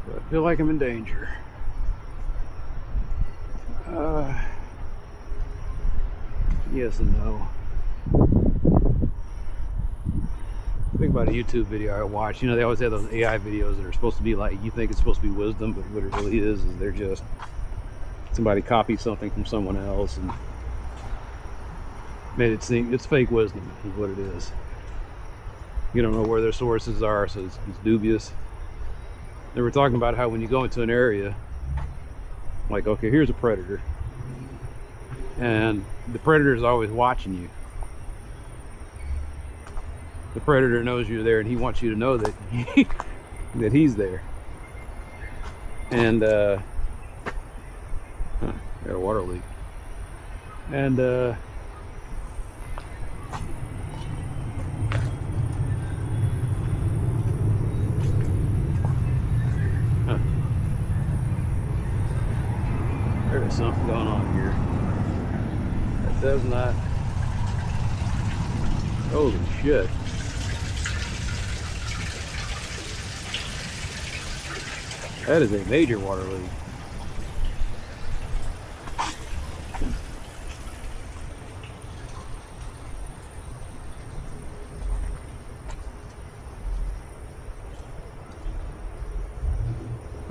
I feel like I'm in danger. Yes and no. Think about a YouTube video I watched. You know, they always have those AI videos that are supposed to be like, you think it's supposed to be wisdom, but what it really is they're just, somebody copied something from someone else and made it seem, it's fake wisdom is what it is. You don't know where their sources are, so it's dubious. They were talking about how when you go into an area, like, okay, here's a predator, and the predator is always watching you. The predator knows you're there, and he wants you to know that that he's there. And got a water leak. And there's something going on here. That does not. Holy shit. That is a major water leak.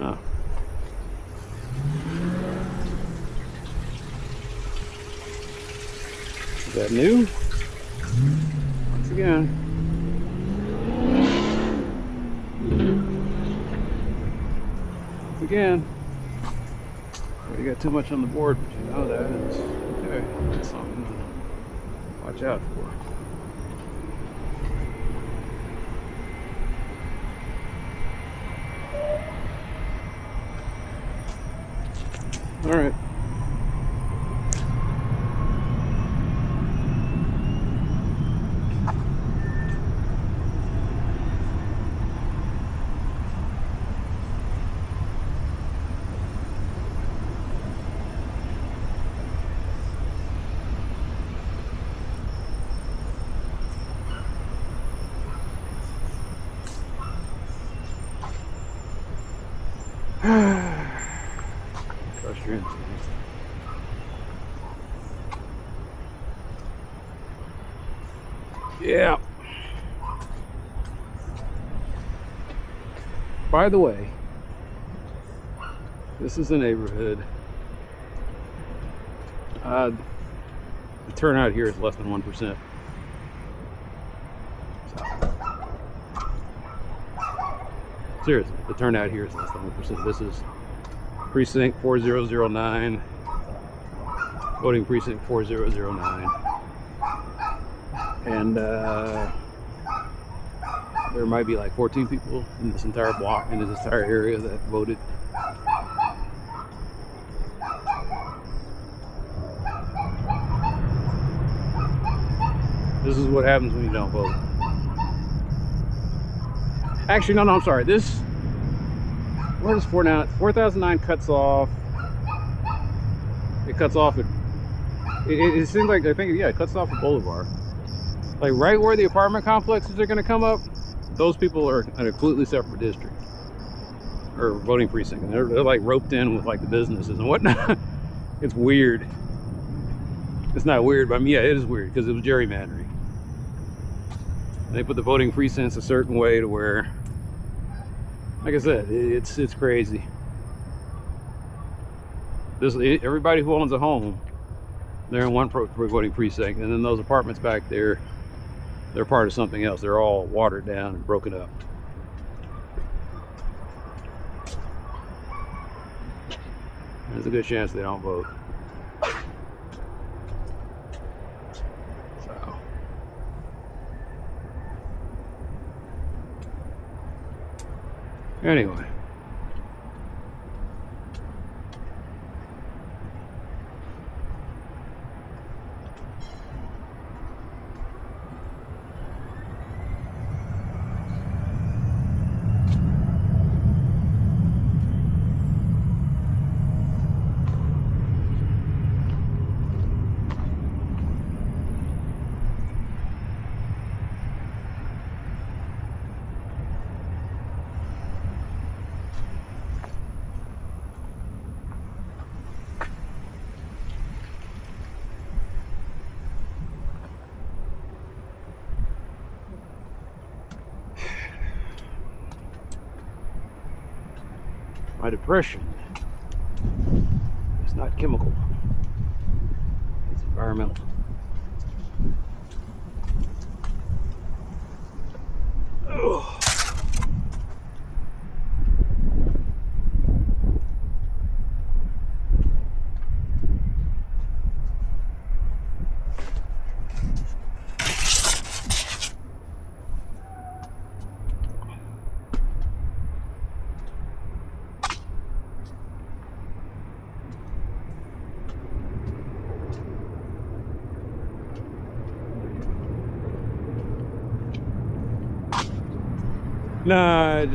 Oh. Is that new? Once again. Again, you got too much on the board, but you know that. It's okay. That's something to watch out for. All right. Trust your instincts. Yeah. By the way, This is the neighborhood. The turnout here is less than 1%. Seriously, the turnout here is less than 1%. This is precinct 4009, voting precinct 4009. And there might be like 14 people in this entire block, in this entire area that voted. This is what happens when you don't vote. Actually, no, I'm sorry. This, where does 4009 cuts off? It cuts off at, it seems like, I think, yeah, it cuts off at Bolivar. Like right where the apartment complexes are going to come up, those people are in a completely separate district or voting precinct, and they're like roped in with like the businesses and whatnot. It's weird. It's not weird, but I mean, yeah, it is weird because it was gerrymandering. They put the voting precincts a certain way to where, like I said, it's crazy. Everybody who owns a home, they're in one voting precinct, and then those apartments back there, they're part of something else. They're all watered down and broken up. There's a good chance they don't vote. So. Anyway. My depression is not chemical, it's environmental. Ugh. Nah, I'm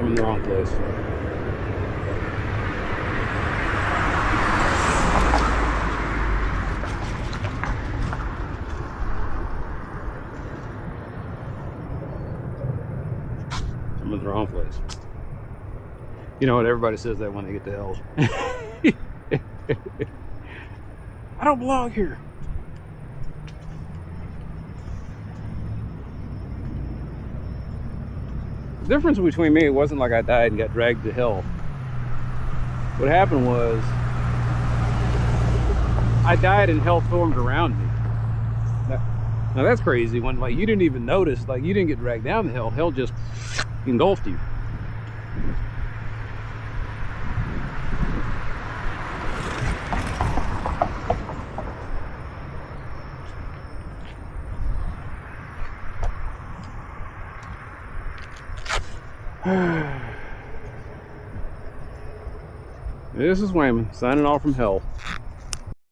in the wrong place. I'm in the wrong place. You know what, everybody says that when they get to hell. I don't belong here. The difference between me, it wasn't like I died and got dragged to hell. What happened was, I died and hell formed around me. Now that's crazy, when like you didn't even notice, like you didn't get dragged down the hell, hell just engulfed you. This is Wayman, signing off from hell.